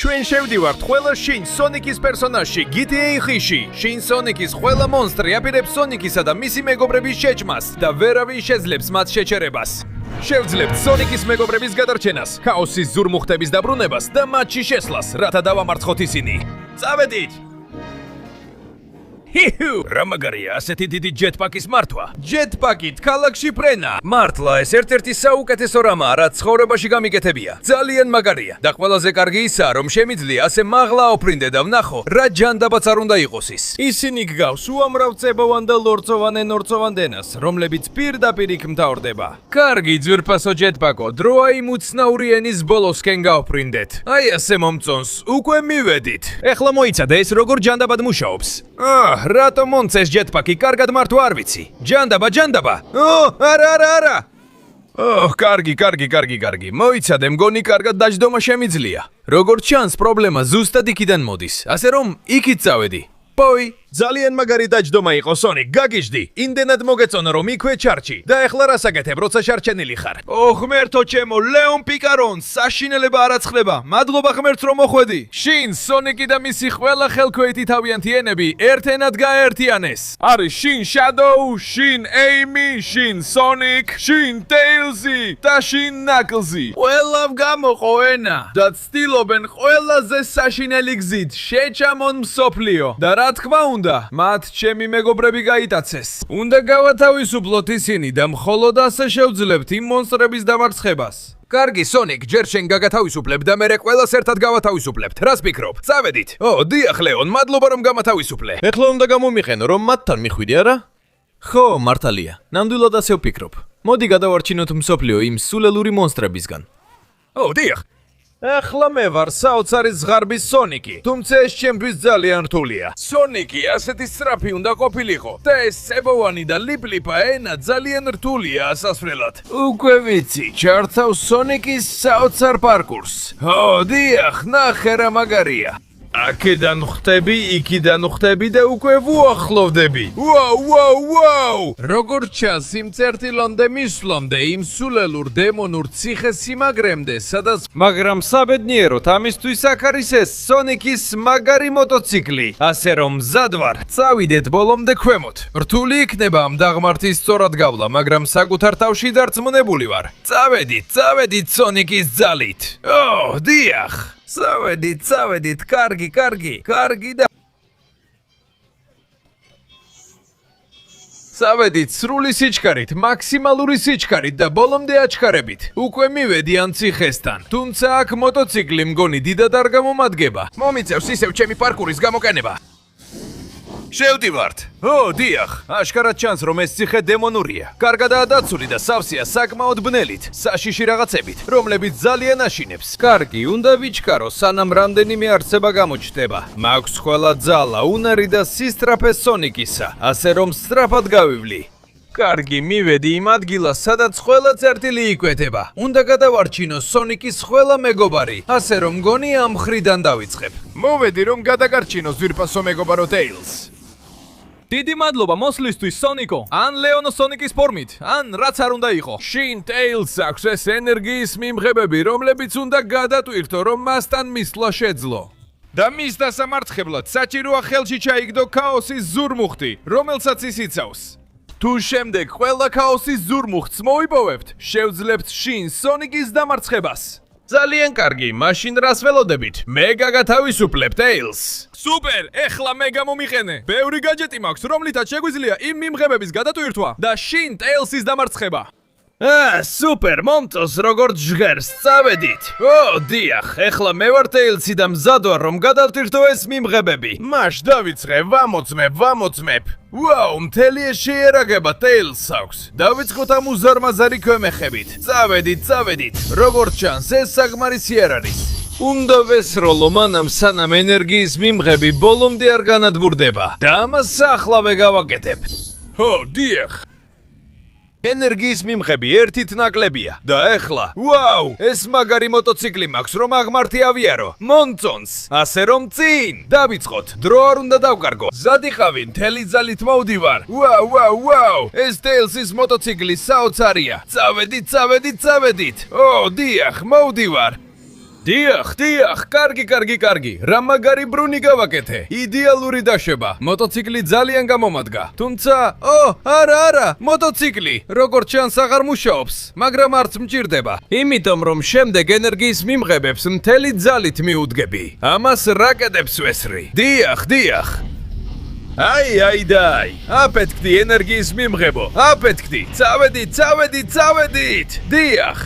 ჩვენ შევდივართ ყველა შინ სონიკის პერსონაჟში GTA ხიში. შინ სონიკის ყველა მონსტრი აპირებს სონიკისა და მისი მეგობრების შეჭმას და ვერავინ შეძლებს მათ შეჩერებას. შევძლებთ სონიკის მეგობრების გადარჩენას, ქაოსის ზურმუხტების დაბრუნებას და მათში შესვლას, რათა დავამარცხოთ ისინი. წავედით! ჰიჰუ! რა მაგარია ასეთი დიდი ჯეტპაკის მართვა. ჯეტპაკით ქალაქში ფრენა. მართლა ეს ერთ-ერთი საუკეთესო რამაა, რაც ცხოვრებაში გამიკეთებია. ძალიან მაგარია. და ყველაზე კარგი ისაა, რომ შემიძლია ასე მაღლა ოფრინდე და ვნახო, რა ჯანდაბაც არ უნდა იყოს ის. ისინი გგავს უამრავ წებოვან და ლორწოვან ენორწოვან დენას, რომლებიც პირდაპირ იქ მთავრდება. კარგი ძვირფასო ჯეტპაკო, დროა იმ უცნაური ენის ბოლოსკენ გავფრინდეთ. აი ასე მომწონს, უკვე მივედით. ეხლა მოიცადე ეს როგორ ჯანდაბად მუშაობს. რატომ მომწეს ჯეტპაკი, კარგად მართვა არ ვიცი. ჯანდაბა. არა. კარგი. მოიცადე, მგონი კარგად დაждდომა შემიძლია. როგორც ჩანს, პრობლემა ზუსტად იქიდან მოდის. ასე რომ, იქით წავედი. პოი, ძალიან მაგარი დაждდომა იყო, სონიკ, გაგიჟდი. იმდენად მოგეწონა, რომ იქვე ჩარჩი. და ეხლა რა საკეთებ, როცა შარჩენილი ხარ? ღმერთო ჩემო, ლეონ პიკარონ, საშინელება არ აცხდება. მადლობა ღმერთს, რომ მოხვედი. შინ, სონიკი და მისი ყველა ხელქვეითი თავიანთი ენები ერთენად გაერთიანეს. არის შინ შადოუ, შინ ეიმი, შინ სონიკ, შინ ტეილზი და შინ ნაკლზი. ყველამ გამოყო ენა და ცდილობენ ყველაზე საშინელი გზით შეჭამონ მსოფლიო. და რა თქმა უნდა, მათ ჩემი მეგობრები გაიტაცეს. უნდა გავათავისუფლოთ ისინი და მხოლოდ ასე შევძლებთ იმ მონსტრების დამარცხებას. კარგი, სონიკ, ჯერ შენ გაგათავისუფლებ და მერე ყველას ერთად გავათავისუფლებთ. რას ფიქრობ? წავედით. დიახ, ლეონ, მადლობა რომ გამათავისუფლე. ეხლა უნდა გამომიყენო, რომ მათთან მიხვიდე, არა? ხო, მართალია. ნამდვილად ასე ვფიქრობ. მოდი გადავარჩინოთ მსოფლიო იმ სულელური მონსტრებისგან. დიახ. ეხლა მე ვარ საოცარი ზღარბის სონიკი, თუმცა ეს ჩემთვის ძალიან რთულია. სონიკი ასეთი სწრაფი უნდა ყოფილიყო და ეს წებოვანი და ლიპლიპა ენა ძალიან რთულია ასასვლელად. უკვე ვიცი, ჩართავს სონიკის საოცარ პარკურს. დიახ, ნახე რა მაგარია. აქედან ხვდები, იქიდან ხვდები და უკვე ვუახლოვდები. ვაუ! როგორც ჩანს, იმ წერტილამდე მისვლამდე, იმ სულელურ დემონურ ციხე-სიმაგრემდე, სადაც მაგრამ საბედნიეროდ ამისთვის აქ არის ეს სონიკის მაგარი მოტოციკლი. ასე რომ მზად ვარ, წავიდეთ ბოლომდე ქვემოთ. რთული იქნება ამ დაღმართის სწორად გავლა, მაგრამ საკუთარ თავში დარწმუნებული ვარ. წავედით სონიკის ძალით. დიახ. წავედით, კარგი და წავედით სრული სიჩქარით, მაქსიმალური სიჩქარით და ბოლომდე აჩქარებით. უკვე მივედი ამ ციხესთან. თუმცა აქ მოტოციკლი მგონი დიდად არ გამომადგება. მომიწევს ისევ ჩემი პარკურის გამოყენება. შევდივართ. დიახ, აშკარად ჩანს, რომ ეს ციხე დემონურია. კარგადაა დაცული და სავსეა საკმაოდ ბნელით, საშიში რაღაცებით, რომლებიც ძალიან აშინებს. კარგი, უნდა ვიჩქარო, სანამ რამდენიმე არცება გამოჩნდება. მაქვს ყველა ძალა, უნარი და სისწრაფე სონიკისა, ასე რომ სწრაფად გავივლი. კარგი, მივედი იმ ადგილას, სადაც ყველა წერტილი იკვეთება. უნდა გადავარჩინო სონიკის ყველა მეგობარი, ასე რომ მგონი ამ მხრიდან დავიწყებ. მოვედი, რომ გადაგარჩინო ზვირფასო მეგობარო ტეილს. დიდი მადლობა მოსვლისთვის, სონიკო. ან ლეონო სონიკის ფორმით, ან რაც არ უნდა იყო. შინ ტეილს აქვს ეს ენერგიის მიმღებები, რომლებიც უნდა გადატვირთო, რომ მასთან მისვლა შეძლო. და მის დასამარცხებლად საჭიროა ხელში ჩაიგდო ქაოსის ზურმუხტი, რომელსაც ის იცავს. თუ შემდეგ ყველა ქაოსის ზურმუხტს მოიპოვებთ, შევძლებთ შინ სონიკის დამარცხებას. ძალიან კარგი, მაშინ რას ველოდებით? მე გაგათავისუფლებ ტეილს. სუპერ, ეხლა მე გამომიყენე. ბევრი გაჯეტი მაქვს, რომლითაც შეგვიძლია იმ მიმღებების გადატვირთვა და შინ ტეილსის დამარცხება. სუპერ, მომწონს როგორც ჟღერს, წავედით. დიახ, ეხლა მე ვარ ტეილსი და მზად ვარ, რომ გადავტვირთო ეს მიმღებები. მაშ დავიწყე, ვამოწმებ. ვაუ, მთელი ეს შეერაგება ტეილს აქვს. დავიწყოთ ამ უზარმაზარი ქვემეხებით. წავედით. როგორც ჩანს, ეს საკმარისი არ არის. უნდა ვესროლო მანამ, სანამ ენერგიის მიმღები ბოლომდე არ განადგურდება. და ამას ახლა გავაკეთებ. დიახ. ენერგიის მიმღები ერთით ნაკლებია. და ეხლა, ვაუ, ეს მაგარი მოტოციკლი მაქვს, რომ აღმართი ავიარო. მომწონს. ასე რომ წინ, დავიწყოთ. დრო არ უნდა დავკარგო. ზადიხავი, მთელი ძალით მოვდივარ. ვაუ, ეს ტეილსის მოტოციკლი საოცარია. წავედით. დიახ, მოვდივარ. დიახ, კარგი. რა მაგარი ბრუნი გავაკეთე. იდეალური დაშვება. მოტოციკლი ძალიან გამომადგა. თუმცა, არა, მოტოციკლი, როგორც ჩანს აღარ მუშაობს, მაგრამ არც მჭირდება. იმიტომ რომ შემდეგ ენერგიის მიმღებებს მთელი ძალით მიუდგები. ამას რაკეტებს ვესრი. დიახ. აი. აფეთქდი ენერგიის მიმღებო. აფეთქდი. წავედით. დიახ.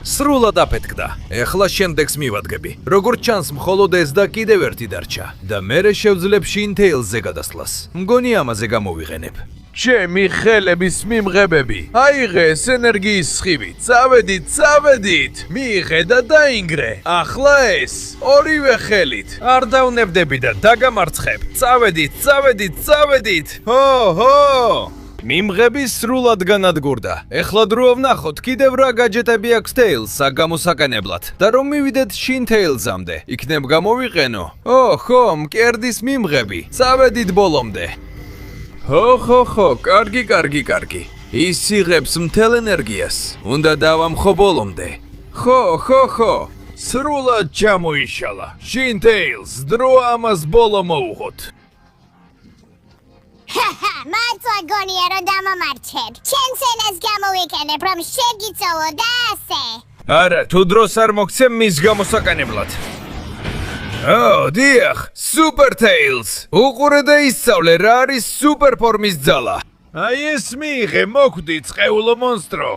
სრულად აფეთქდა. ეხლა შემდეგს მივადგები. როგორც ჩანს, მხოლოდ ეს და კიდევ ერთი დარჩა და მერე შევძლებ შინთეილზე გადასვლას. მგონი ამაზე გამოვიყენებ. ჩემი ხელების მიმღებები. აიღე ეს ენერგიის სხივი. წავედით. მიიღე და დაინგრე. ახლა ეს ორივე ხელით. არ დავნებდები და დაგამარცხებ. წავედით. ჰო. მიმღები სრულად განადგურდა. ეხლა დროა ვნახოთ კიდევ რა გაჯეტები აქვს თეილსა გამოსაკენებლად და რომ მივიდეთ შინთეილზამდე. იქნებ გამოვიყენო. ხო, მკერდის მიმღები. წავედით ბოლომდე. ხო, კარგი. ის იღებს მთელ ენერგიას. უნდა დავამხო ბოლომდე. ხო. სრულად ჩამოიშალა. შინთეილს, დროა ამას ბოლო მოუღოთ. მართლა გონია რომ დამომარჩებ. ჩემს ენას გამოვიკენებ რომ შეგიწოვო და ასე. არა, თუ დროს არ მოგცემ მის გამოსაკენებლად. დიახ, Super Tails. უყურე და ისწავლე რა არის სუპერ ფორმის ძალა. აი ეს მიიღე, მოკვდი წყეულო მონსტრო.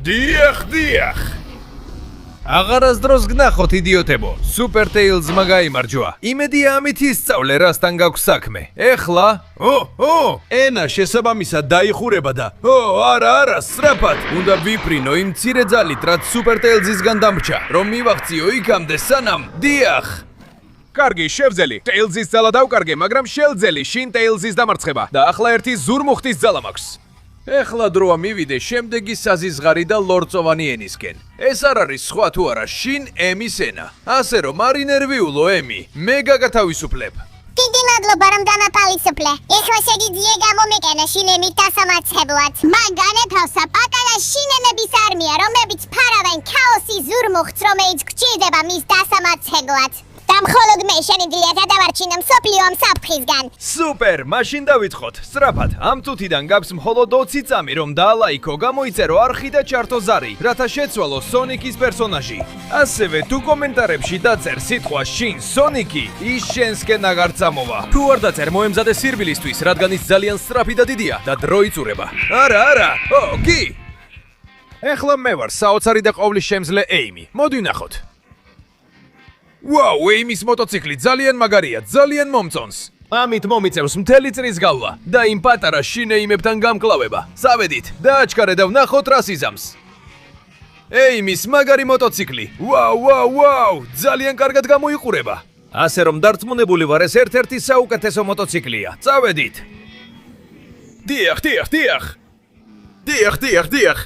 დიახ. აღარასდროს გნახოთ იდიოტებო. Super Tails-მა გაიმარჯვა. იმედია ამით ისწავლე რასთან გაქვს საქმე. ეხლა ენა შესაბამისად დაიხურება და არა, სწრაფად. უნდა ვიფრინო იმ მცირე ძალით, რაც Super Tails-ისგან დამრჩა, რომ მივაღწიო იქამდე სანამ. დიახ. კარგი, შევძელი. Tails-ის ძალა დავკარგე, მაგრამ შევძელი შინ Tails-ის დამარცხება და ახლა ერთი ზურმუხტის ძალა მაქვს. ეხლა დროა მივიდე შემდეგი საზიზღარი და ლორწოვანი ენისკენ. ეს არ არის სხვა თუ არა შინ ემის ენა. ასე რომ არ ინერვიულო ემი, მე გაგათავისუფლებ. დიდი მადლობა რომ დამაპალისუფლე. ეხლა შეგიძლია გამომეკენა შინემით დასამარცხებლად. მან განეთავსა პატარა შინემების არმია, რომლებიც ფარავენ ქაოსის ზურმუხტს, რომელიც გჭირდება მის დასამარცხებლად. და მხოლოდ მე შემიძლია გადავარჩინო მსოფლიო ამ საფრთხისგან. სუპერ, მაშინ დავიწყოთ. სწრაფად, ამ თუთიდან გაქვს მხოლოდ 20 წამი, რომ დაალაიქო, გამოიწერო არხი და ჩართო ზარი, რათა შეცვალო სონიკის პერსონაჟი. ასევე თუ კომენტარებში დაწერ სიტყვა შინ სონიკი, ის შენსკენ აღარ წამოვა. თუ არ დაწერ, მოემზადე სირბილისთვის, რადგან ის ძალიან სწრაფი და დიდია და დრო იწურება. არა, კი. ეხლა მე ვარ საოცარი და ყოვლის შემძლე ეიმი. მოდი ვნახოთ. ვაუ, ეიმის მოტოციკლი ძალიან მაგარია, ძალიან მომწონს. ამით მომიწევს მთელი წრის გავლა და იმ პატარა შინეიმებთან გამკლავება. წავედით, დააჩქარე და ვნახოთ რა სიზამს. ეიმის მაგარი მოტოციკლი. ვაუ, ძალიან კარგად გამოიყურება. ასე რომ დარწმუნებული ვარ, ეს ერთ-ერთი საუკეთესო მოტოციკლია. წავედით. დიახ.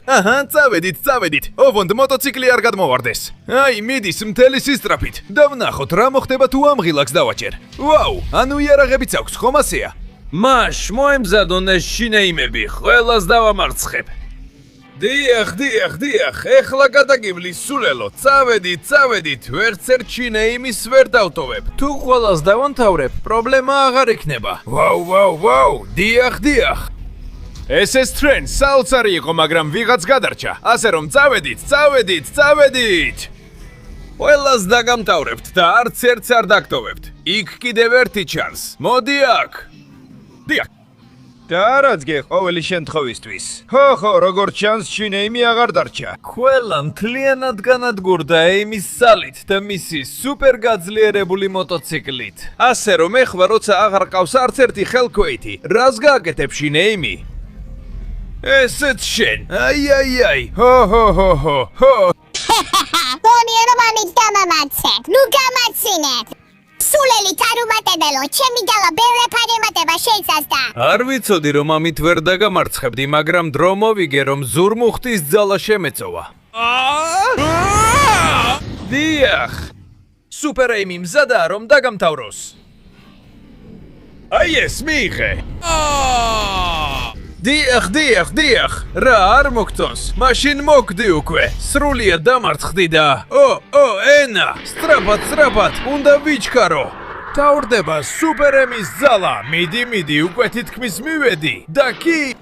აჰა, წავედით. ოვონდ მოტოციკლი არ გადმოვარდეს. აი, მიდის მთელი სისწრაფით. და ვნახოთ რა მოხდება თუ ამ ღილაკს დავაჭერ. ვაუ, ანუ იარაღებიც აქვს, ხომ ასეა? მაშ, მოემზადონ ეს შინეიმები, ყველას დავამარცხებ. დიახ, ეხლა გადაგივლის სულელო. წავედით, ვერცერთ შინეიმის ვერ დავტოვებ. თუ ყველას დავანთავრებ, პრობლემა აღარ იქნება. ვაუ, დიახ. ეს ტრენ საოცარი იყო, მაგრამ ვიღაც გადარჩა. ასე რომ წავედით. ყველას დაგამთავრებთ და არც ერთს არ დაგტოვებთ. იქ კიდევ ერთი ჩანს. მოდი აქ. დიახ. და არაცგე ყოველი შემთხვევისთვის. ხო, როგორც ჩანს, შინეიმი აღარ დარჩა. ყველა მთლიანად განადგურდა ეიმის ძალით და მისი სუპერ გაძლიერებული მოტოციკლით. ასე რომ ეხლა როცა აღარ ყავს არც ერთი ხელქვეითი, რას გააკეთებ შინეიმი? ესეც შენ. აი. ჰო. გონია რომ ამით დამამარცხე. ნუ გამაცინებ. სულელით არ უმატებელო, ჩემი ძალა ბევრად არ ემატება შეიცასდა. არ ვიცოდი რომ ამით ვერ დაგამარცხებდი, მაგრამ დრო მოვიგე რომ ზურმუხტის ძალა შემეწოვა. დიახ. სუპერ ეიმი მზადა რომ დაგამთავროს. აი ეს მიიღე. დიახ, რა არ მოგწონს? მაშინ მოგდი უკვე. სრულიად დამარცხდი და ენა, სწრაფად, უნდა ვიჩქარო. თავრდება სუპერემის ძალა. მიდი, უკვე თითქმის მივედი. და კი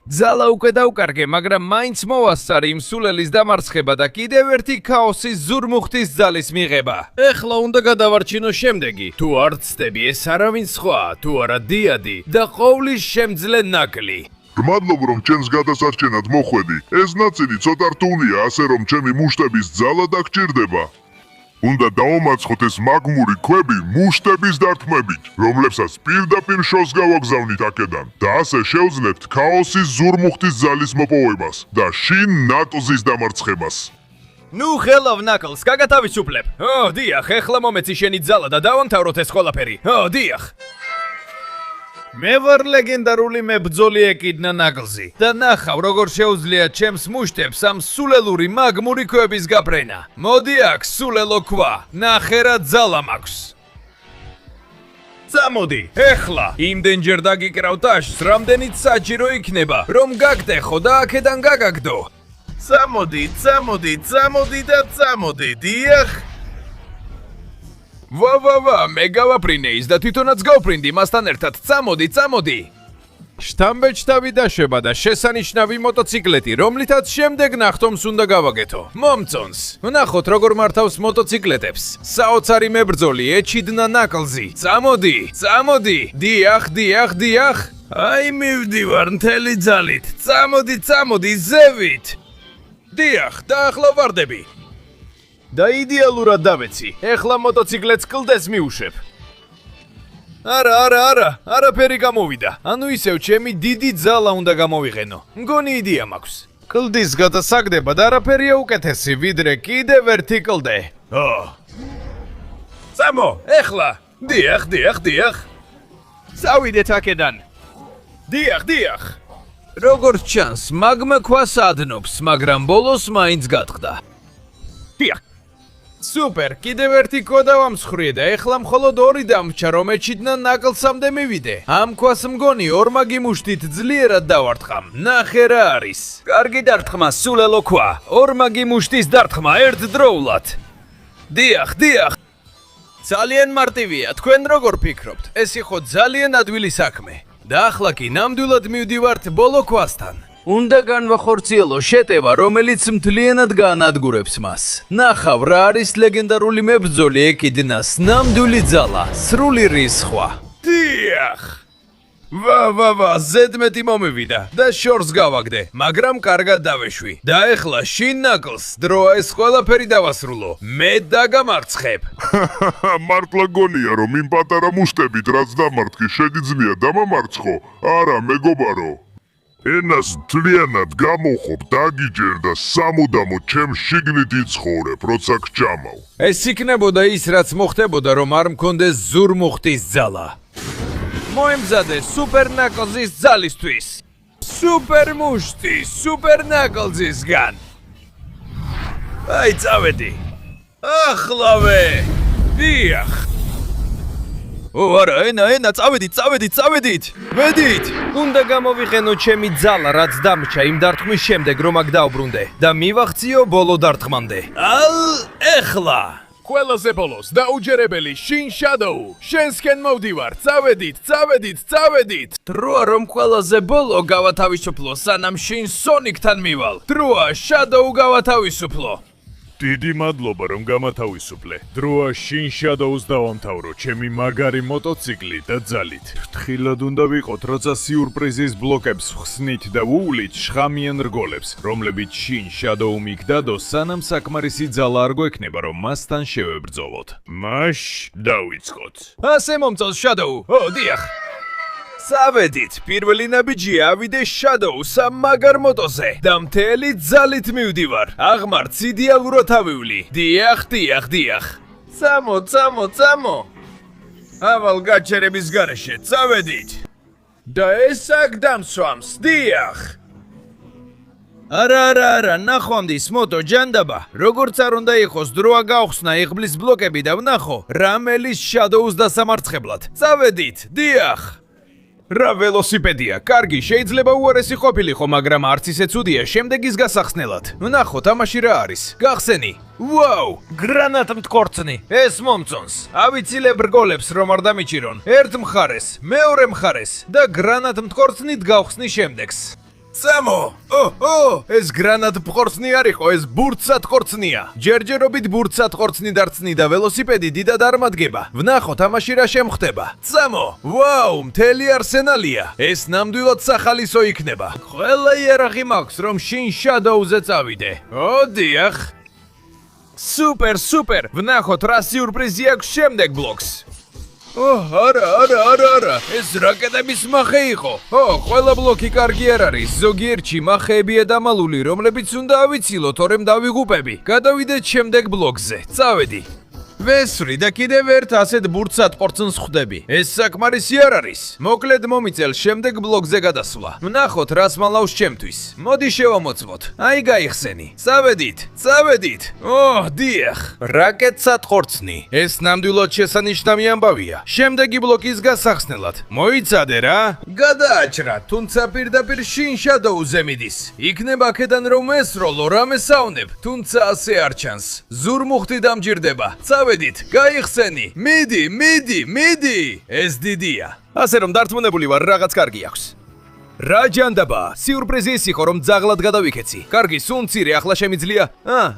ძალა უკვე დავკარგე, მაგრამ მაინც მოვასწარი იმ სულელის დამარცხება და კიდევ ერთი ქაოსის ზურმუხტის ძალის მიღება. ეხლა უნდა გადავარჩინო შემდეგი. თუ არ ცდები, ეს არავინ სხვა, თუ არა დიადი და ყოვლის შემძლე ნაკლი. გმადლობ რომ ჩემს გადასარჩენად მოხვედი. ეს ნაწილი ცოტა რთულია, ასე რომ ჩემი მუშტების ძალა დაგჭირდება. უნდა დავამარცხოთ ეს მაგმური ქვები მუშტების დარტყმებით, რომლებსაც პირდაპირ შორს გავაგზავნით აქედან და ასე შევძლებთ ქაოსის ზურმუხტის ძალის მოპოვებას და შინ ნაკლზის დამარცხებას. ნუ ხელავ ნაკლს, გაგათავისუფლებ. დიახ, ეხლა მომეცი შენი ძალა და დავამთავროთ ეს ყველაფერი. დიახ. მე ვარ ლეგენდარული მებრძოლი ეკიდნა ნაკლზი და ნახავ როგორ შეუძლია ჩემს მუშტებს ამ სულელური მაგმური ქვების გაფრენა. მოდი აქ სულელო ქვა, ნახე რა ძალა მაქვს. წამოდი, ეხლა იმდენჯერ დაგიკრავ ტაშს, რამდენიც საჭირო იქნება, რომ გაგტეხო და აქედან გაგაგდო. წამოდი და წამოდი, დიახ. ვა, მე გავაფრინე ის და თვითონაც გავფრინდი მასთან ერთად. წამოდი. შთამბეჭ თავი დაშვება და შესანიშნავი მოტოციკლეტი, რომლითაც შემდეგ ნახტომს უნდა გავაკეთო. მომწონს. ვნახოთ როგორ მართავს მოტოციკლეტებს. საოცარი მებრძოლი ეჩიდნა ნაკლზი. წამოდი. დიახ. აი მივდივარ მთელი ძალით. წამოდი, ზევით. დიახ, და ახლა ვარდები. და იდეალურად დავეცი. ეხლა მოტოციკლეტს კლდეს მიუშვებ. არა, არაფერი გამოვიდა. ანუ ისევ ჩემი დიდი ძალა უნდა გამოვიყენო. მგონი იდეა მაქვს. კლდის გადასაგდება და არაფერია უკეთესი, ვიდრე კიდევ ერთი კლდე. წამო, ეხლა. დიახ. წავიდეთ აქედან. დიახ. როგორც ჩანს, მაგმა ქვას ადნობს, მაგრამ ბოლოს მაინც გატყდა. დიახ. სუპერ, კიდევ ერთი ქვა დავამსხვრიე და ეხლა მხოლოდ 2 დამრჩა, რომ ეჩიდნა ნაკლსამდე მივიდე. ამ ქვას მგონი ორმაგი მუშტით ძლიერად დავარტყამ. ნახე რა არის. კარგი დარტყმა, სულელო ქვა. ორმაგი მუშტის დარტყმა ერთდროულად. დიახ. ძალიან მარტივია, თქვენ როგორ ფიქრობთ? ეს იყო ძალიან ადვილი საქმე. და ახლა კი ნამდვილად მივდივართ ბოლო ქვასთან. უნდა განვახორციელო შეტევა, რომელიც მთლიანად გაანადგურებს მას. ნახავ რა არის ლეგენდარული მებრძოლი ეკიდნას ნამდვილი ძალა, სრული რისხვა. დიახ. ვა, ზედმეტი მომივიდა და შორს გავაგდე, მაგრამ კარგად დავეშვი. და ეხლა შინ ნაკლს, დროა ეს ყველაფერი დავასრულო. მე დაგამარცხებ. მართლა გონია რომ იმ პატარა მუშტებით რაც დამარცხი შეგიძლია დამამარცხო? არა, მეგობარო. ენას მთლიანად გამოვხობ, დაგიჯერ და სამუდამოდ ჩემს შიგნით იცხოვრებ, როცა გჭამავ. ეს იქნებოდა ის, რაც მოხდებოდა, რომ არ მქონდეს ზურმუხტის ძალა. მოემზადე სუპერ ნაკლზის ძალისთვის. სუპერ მუშტი, სუპერ ნაკლზისგან. აი, წავედი. ახლავე. დიახ. არა, ენა, წავედით. ვედით. უნდა გამოვიყენო ჩემი ძალა, რაც დამრჩა იმ დარტყმის შემდეგ, რომ აქ დავბრუნდე და მივახციო ბოლო დარტყმამდე. ეხლა. ყველაზე ბოლოს დაუჯერებელი შინ შადოუ. შენსკენ მოვდივარ. წავედით. დროა რომ ყველაზე ბოლო გავათავისუფლო, სანამ შინ სონიკთან მივალ. დროა შადოუ გავათავისუფლო. დიდი მადლობა რომ გამათავისუფლე. დროა შინ შადოუს დავამთავრო ჩემი მაგარი მოტოციკლი და ძალით. ფრთხილად უნდა ვიყოთ, როცა სიურპრიზის ბლოკებს ხსნით და ვუვლით შხამიან რგოლებს, რომლებიც შინ შადოუ მიგდადო, სანამ საკმარისი ძალა არ გვექნება, რომ მასთან შევებრძოლოთ. მაშ დავიწყოთ. ასე მომწონს შადოუ. დიახ. წავედით, პირველი ნაბიჯია ავიდე შადოუს ამ მაგარ მოტოზე და მთელი ძალით მივდივარ. აღმართ იდეალურად ავივლი. დიახ. წამო. ავალ გაჩერების გარეშე, წავედით. და ეს აქ დამსვამს, დიახ. არა, ნახვამდის მოტო ჯანდაბა. როგორც არ უნდა იყოს, დროა გავხსნა იღბლის ბლოკები და ვნახო, რა მელის შადოუს დასამარცხებლად. წავედით, დიახ. რა ველოსიპედია, კარგი, შეიძლება უარესი ყოფილიყო, მაგრამ არც ისე ცუდია შემდეგის გასახსნელად. ნახო, თამაში რა არის? გახსენი. ვაუ, გრანატმტკორცნი. ეს მომწონს. ავიცილებ რგოლებს რომ არ დამიჭირონ. ერთ მხარეს, მეორე მხარეს და გრანატმტკორცნით გავხსნი შემდეგს. Samo! ეს გრანატმტკორცნი არ იყო, ეს ბურთსატყორცნია. ჯერჯერობით ბურთსატყორცნი დარწნი და ველოსიპედი დიდად არ მადგება. ვნახო თამაში რა შემხდება. Samo! ვაუ, მთელი არსენალია. ეს ნამდვილად სახალისო იქნება. ყველა იარაღი მაქვს, რომ შინ შადოუზე წავიდე. დიახ. Super! ვნახოთ რა სიურპრიზი აქვს შემდეგ ბლოკს. არა, ეს რაკეტების მახე იყო. ყველა ბლოკი კარგი არ არის. ზოგიერთში მახეებია დამალული, რომლებიც უნდა ავიცილოთ, თორემ დავიღუპები. გადავიდეთ შემდეგ ბლოკზე. წავედი. ვესვრი და კიდევ ერთ ასეთ ბურთსატყორცნს ხვდები. ეს საკმარისი არ არის. მოკლედ მომიწელ შემდეგ ბლოკზე გადასვლა. ვნახოთ რას მალავს ჩემთვის. მოდი შევამოწმოთ. აი გაიხსენი. წავედით. დიახ. რაკეტსატყორცნი. ეს ნამდვილად შესანიშნავი ამბავია. შემდეგი ბლოკის გასახსნელად. მოიცადე რა. გადააჭრა, თუმცა პირდაპირ შინ შადოუზე მიდის. იქნება აქედან რომ ესროლო, რამე საუნებ, თუმცა ასე არ ჩანს. ზურმუხტი დამჭირდება. წავედით, გაიხსენი. მიდი. ეს დიდია. ასე რომ დარწმუნებული ვარ, რაღაც კარგი აქვს. რა ჯანდაბა, სიურპრიზი ის იყო, რომ ძაღლად გადავიქეცი. კარგი, სულ მცირე, ახლა შემიძლია?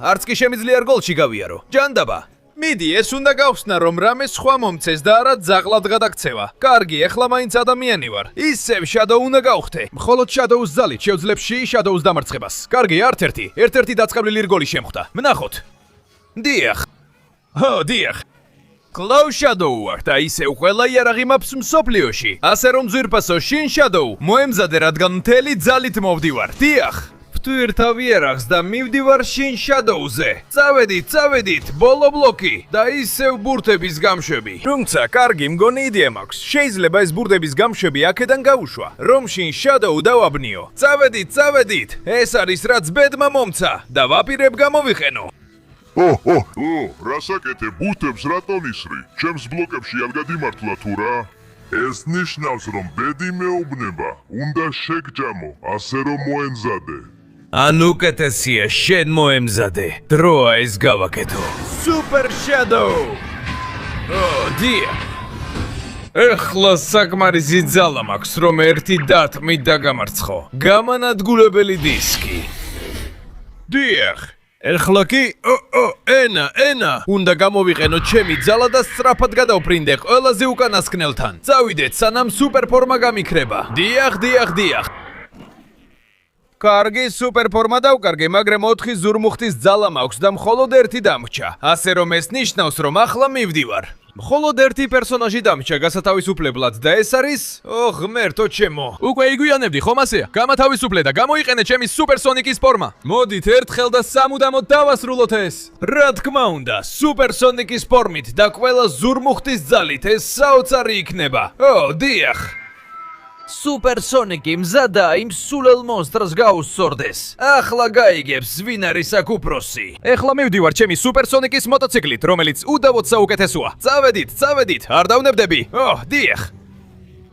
არც კი შემიძლია რგოლში გავიარო. ჯანდაბა. მიდი, ეს უნდა გავხსნა, რომ რამე სხვა მომცეს და არა ძაღლად გადაქცევა. კარგი, ახლა მაინც ადამიანი ვარ. ისევ შადოუ უნდა გავხდე. მხოლოდ შადოუს ძალით შევძლებში შადოუს დამარცხებას. კარგი, ერთ-ერთი დაწყევლილი რგოლი შემხვდა. ვნახოთ. დიახ. დიახ. კლაუ შადოუ ვარ და ისევ ყველა იარაღი მაქვს მსოფლიოში. ასე რომ ძვირფასო შინ შადოუ, მოემზადე, რადგან მთელი ძალით მოვდივარ. დიახ. ვთვირთავ იარაღს და მივდივარ შინ შადოუზე. წავედით, ბოლო ბლოკი და ისევ ბურთების გამშვები. თუმცა კარგი მგონი იდეა მაქვს. შეიძლება ეს ბურთების გამშვები აქედან გავუშვა, რომ შინ შადოუ დავაბნიო. წავედით. ეს არის რაც ბედმა მომცა და ვაპირებ გამოვიყენო. რასაკეთე ბურთებს რატომ ისრი? ჩემს ბლოკებში არ გადიმართლა თუ რა? ეს ნიშნავს რომ ბედი მეუბნება, უნდა შეგჯამო, ასე რომ მოემზადე. ან უკეთესია შენ მოემზადე. დროა ეს გავაკეთო. Super Shadow! დიახ. ეხლა საკმარისი ძალა მაქვს, რომ ერთი დათმით დაგამარცხო. გამანადგურებელი დისკი. დიახ. ეხლა კი ენა უნდა გამოვიყენო ჩემი ძალა და სწრაფად გადავფრინდე ყველაზე უკანასკნელთან. წავიდეთ სანამ სუპერფორმა გამიქრება. დიახ. კარგი, სუპერფორმა დავკარგე, მაგრამ 4 ზურმუხტის ძალა მაქვს და მხოლოდ ერთი დამრჩა. ასე რომ ეს ნიშნავს, რომ ახლა მივდივარ. მხოლოდ ერთი პერსონაჟი დამრჩა გასათავისუფლებლად და ეს არის ღმერთო ჩემო. უკვე იგვიანებდი, ხომ ასეა? გამათავისუფლე და გამოიყენე ჩემი სუპერსონიკის ფორმა. მოდით ერთხელ და სამუდამოდ დავასრულოთ ეს. რა თქმა უნდა, სუპერსონიკის ფორმით და ყველა ზურმუხტის ძალით ეს საოცარი იქნება. დიახ. სუპერსონიკი მზადა იმ სულელ მონსტრს გაუსწორდეს. ახლა გაიგებს ვინ არის აქ უფროსი. ეხლა მივდივარ ჩემი სუპერსონიკის მოტოციკლით, რომელიც უდავოდ საუკეთესოა. წავედით, არ დავნებდები. დიახ.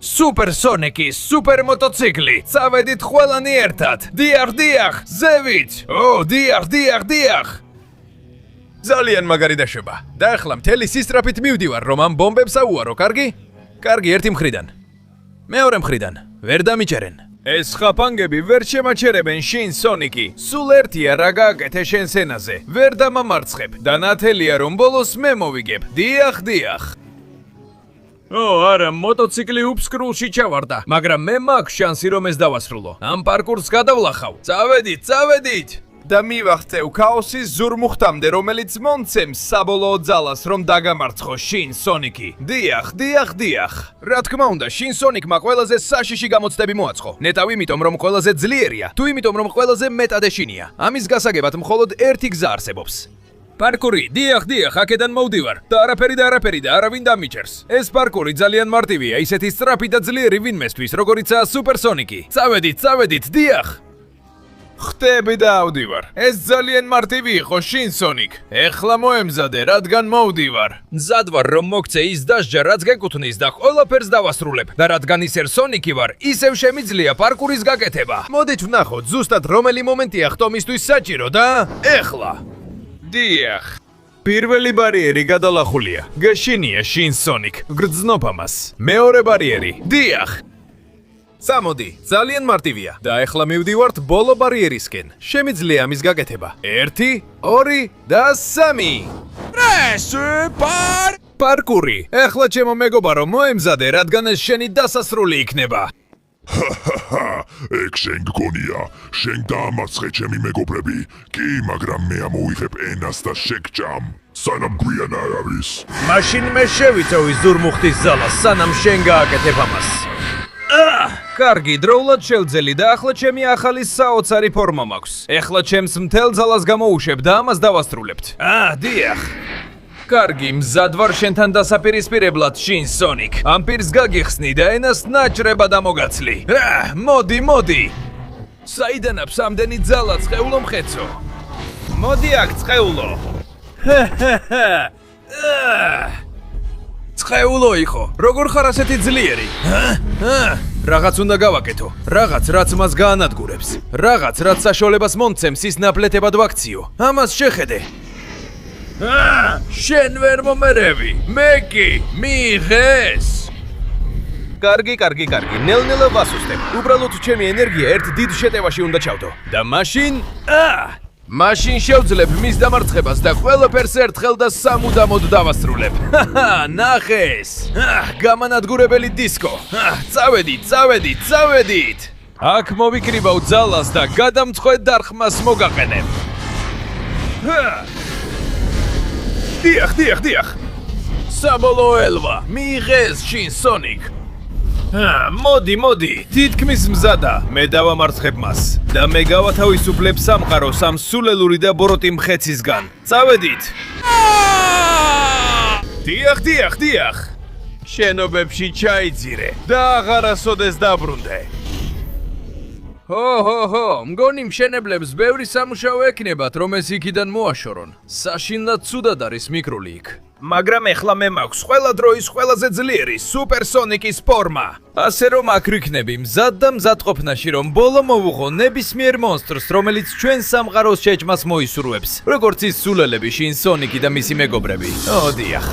სუპერსონიკის სუპერ მოტოციკლი. წავედით ყველანი ერთად. დიახ, ზევით. დიახ. ძალიან მაგარი დაშვება. და ახლა მთელი სისწრაფით მივდივარ, რომ ამ ბომბებს აუარო, კარგი? კარგი, ერთი მხრიდან. მეორე მხრიდან, ვერ დამიჭერენ. ეს ხაფანგები ვერ შემაჩერებენ შინ სონიკი. სულ ერთია რა გააკეთე შენ სენაზე. ვერ დამამარცხებ და ნათელია რომ ბოლოს მე მოვიგებ. დიახ. არა, მოტოციკლი უფსკრულში ჩავარდა, მაგრამ მე მაქვს შანსი რომ ეს დავასრულო. ამ პარკურს გადავლახავ. წავედით. და მივახცევ ქაოსის ზურმუხტამდე, რომელიც მომცემს საბოლოო ძალას, რომ დაგამარცხო შინ სონიკი. დიახ. რა თქმა უნდა, შინ სონიკმა ყველაზე საშიში გამოცდები მოაწყო. ნეტავ იმიტომ, რომ ყველაზე ძლიერია, თუ იმიტომ, რომ ყველაზე მეტად ეშინია. ამის გასაგებად მხოლოდ ერთი გზა არსებობს. პარკური, დიახ, აქედან მოვდივარ. და არაფერი და არავინ დამიჭერს. ეს პარკური ძალიან მარტივია, ისეთი სწრაფი და ძლიერი ვინმესთვის, როგორიცაა სუპერსონიკი. წავედით, დიახ. ხტები და ავდივარ. ეს ძალიან მარტივი იყო, შინ სონიკ. ეხლა მოემზადე, რადგან მოვდივარ. მზად ვარ, რომ მოგცე ის დასჯა, რაც გეკუთვნის და ყველაფერს დავასრულებ. და რადგან ისევ სონიკი ვარ, ისევ შემიძლია პარკურის გაკეთება. მოდით ვნახოთ, ზუსტად რომელი მომენტია ხტომისთვის საჭირო და ეხლა. დიახ. პირველი ბარიერი გადალახულია. გეშინია შინ სონიკ, გრძნობ ამას. მეორე ბარიერი. დიახ. სამოდი, ძალიან მარტივია. და ეხლა მივდივართ ბოლო ბარიერისკენ. შემიძლია ამის გაკეთება. 1, 2 და 3. პარკური. ეხლა ჩემო მეგობარო, მოემზადე, რადგან ეს შენი დასასრული იქნება. ეგ შენ გგონია, შენ დაამარცხე ჩემი მეგობრები. კი, მაგრამ მე ამოვიღებ ენას და შეგჭამ. სანამ გვიან არ არის. მაშინ მე შევიწევი ზურმუხტის ზალას, სანამ შენ გააკეთებ ამას. კარგი, დროულად შევძელი და ახლა ჩემი ახალი საოცარი ფორმა მაქვს. ეხლა ჩემს მთელ ძალას გამოუშვებ და ამას დავასრულებთ. დიახ. კარგი, მზად ვარ შენთან დასაპირისპირებლად, შინ სონიკ. ამ პირს გაგიხსნი და ენას ნაჭრება დამოგაცლი. მოდი. საიდან აქვს ამდენი ძალა, წყეულო მხეცო? მოდი აქ, წყეულო. წყეულო იყო, როგორ ხარ ასეთი ძლიერი? რაღაც უნდა გავაკეთო, რაღაც რაც მას გაანადგურებს, რაღაც რაც საშუალებას მომცემს ის ნაპლეტებად ვაქციო. ამას შეხედე. შენ ვერ მომერევი, მე კი მიიღეს. კარგი, ნელ-ნელა ვასუსტებ. უბრალოდ ჩემი ენერგია ერთ დიდ შეტევაში უნდა ჩავდო. და მაშინ შევძლებ მის დამარცხებას და ყველაფერს ერთხელ და სამუდამოდ დავასრულებ. ნახეს! გამანადგურებელი დისკო. წავედით. აქ მოვიკრიბავ ძალას და გადამწყვეტ დარხმას მოგაყენებ. დიახ. საბოლოო ელვა, მიიღეს შინ სონიკ. მოდი, თითქმის მზადა. მე დავამარცხებ მას და მე გავათავისუფლებ სამყაროს ამ სულელური და ბოროტი მხეცისგან. წავედით. დიახ. შენობებში ჩაიძირე და აღარასოდეს დაბრუნდე. მგონი მშენებლებს ბევრი სამუშაო ექნებათ, რომ ეს იქიდან მოაშორონ. საშინლად ცუდად არის მიკრული იქ. მაგრამ ეხლა მე მაქვს ყველა დროის ყველაზე ძლიერი სუპერსონიკის ფორმა. ასე რომ აქ ვიქნები მზად და მზადყოფნაში, რომ ბოლო მოვუღო ნებისმიერ მონსტრს, რომელიც ჩვენ სამყაროს შეჭმას მოისურვებს, როგორც ის სულელები, შინ სონიკი და მისი მეგობრები. დიახ.